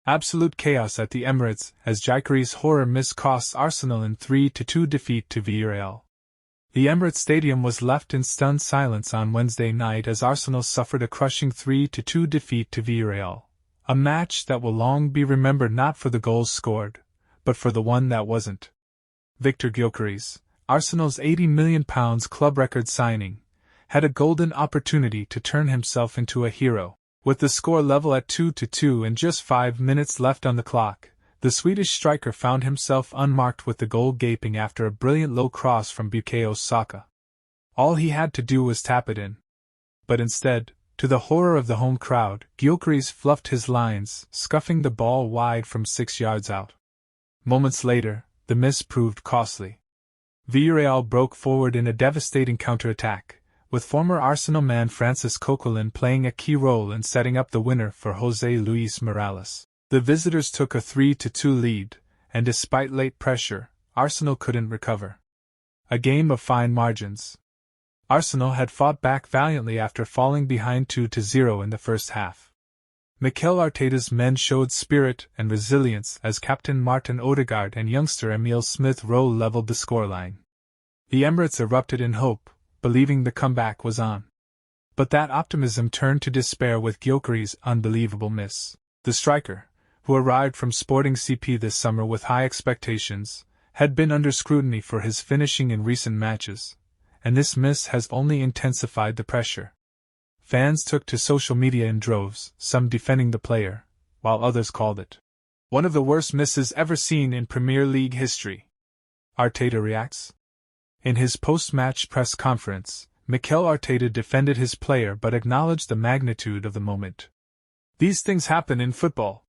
Absolute chaos at the Emirates as Gyökeres' horror miss costs Arsenal in 3-2 defeat to Villarreal. The Emirates Stadium was left in stunned silence on Wednesday night as Arsenal suffered a crushing 3-2 defeat to Villarreal, a match that will long be remembered not for the goals scored, but for the one that wasn't. Victor Gyökeres, Arsenal's £80 million club record signing, had a golden opportunity to turn himself into a hero. With the score level at 2-2 and just 5 minutes left on the clock, the Swedish striker found himself unmarked with the goal gaping after a brilliant low cross from Bukayo Saka. All he had to do was tap it in. But instead, to the horror of the home crowd, Gyökeres fluffed his lines, scuffing the ball wide from 6 yards out. Moments later, the miss proved costly. Villarreal broke forward in a devastating counter-attack, with former Arsenal man Francis Coquelin playing a key role in setting up the winner for José Luis Morales. The visitors took a 3-2 lead, and despite late pressure, Arsenal couldn't recover. A game of fine margins. Arsenal had fought back valiantly after falling behind 2-0 in the first half. Mikel Arteta's men showed spirit and resilience as captain Martin Odegaard and youngster Emile Smith-Rowe leveled the scoreline. The Emirates erupted in hope, believing the comeback was on. But that optimism turned to despair with Gyökeres' unbelievable miss. The striker, who arrived from Sporting CP this summer with high expectations, had been under scrutiny for his finishing in recent matches, and this miss has only intensified the pressure. Fans took to social media in droves, some defending the player, while others called it one of the worst misses ever seen in Premier League history. Arteta reacts. In his post-match press conference, Mikel Arteta defended his player but acknowledged the magnitude of the moment. These things happen in football.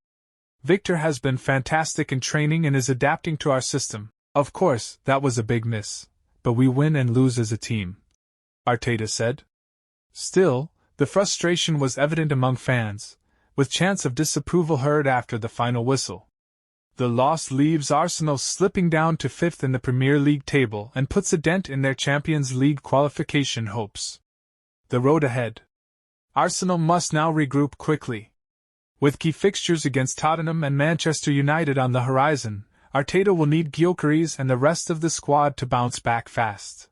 Victor has been fantastic in training and is adapting to our system. Of course, that was a big miss, but we win and lose as a team, Arteta said. Still, the frustration was evident among fans, with chants of disapproval heard after the final whistle. The loss leaves Arsenal slipping down to 5th in the Premier League table and puts a dent in their Champions League qualification hopes. The road ahead. Arsenal must now regroup quickly. With key fixtures against Tottenham and Manchester United on the horizon, Arteta will need Gyökeres and the rest of the squad to bounce back fast.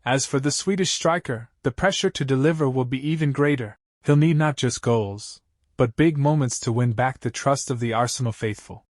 As for the Swedish striker, the pressure to deliver will be even greater. He'll need not just goals, but big moments to win back the trust of the Arsenal faithful.